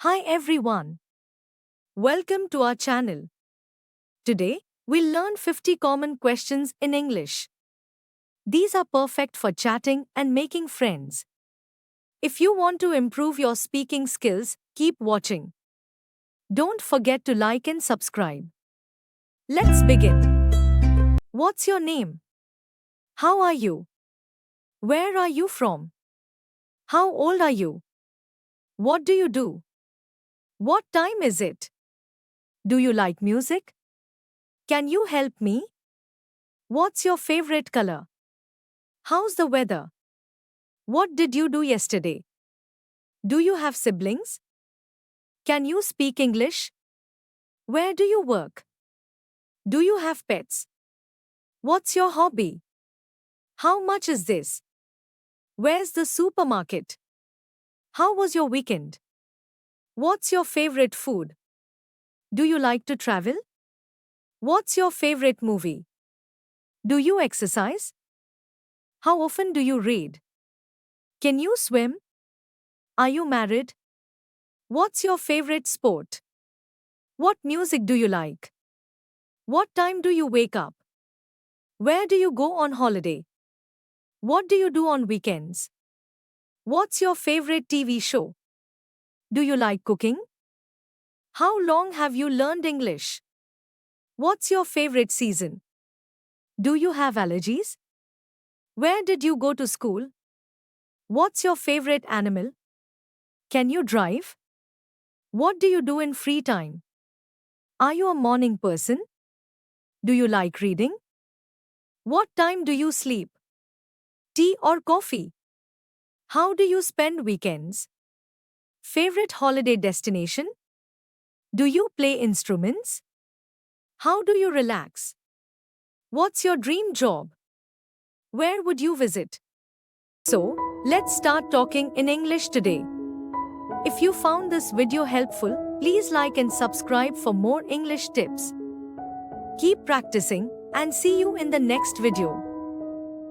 Hi everyone. Welcome to our channel. Today, we'll learn 50 common questions in English. These are perfect for chatting and making friends. If you want to improve your speaking skills, keep watching. Don't forget to like and subscribe. Let's begin. What's your name? How are you? Where are you from? How old are you? What do you do? What time is it? Do you like music? Can you help me? What's your favorite color? How's the weather? What did you do yesterday? Do you have siblings? Can you speak English? Where do you work? Do you have pets? What's your hobby? How much is this? Where's the supermarket? How was your weekend? What's your favorite food? Do you like to travel? What's your favorite movie? Do you exercise? How often do you read? Can you swim? Are you married? What's your favorite sport? What music do you like? What time do you wake up? Where do you go on holiday? What do you do on weekends? What's your favorite TV show? Do you like cooking? How long have you learned English? What's your favorite season? Do you have allergies? Where did you go to school? What's your favorite animal? Can you drive? What do you do in free time? Are you a morning person? Do you like reading? What time do you sleep? Tea or coffee? How do you spend weekends? Favorite holiday destination? Do you play instruments? How do you relax? What's your dream job? Where would you visit? So, let's start talking in English today. If you found this video helpful, please like and subscribe for more English tips. Keep practicing and see you in the next video.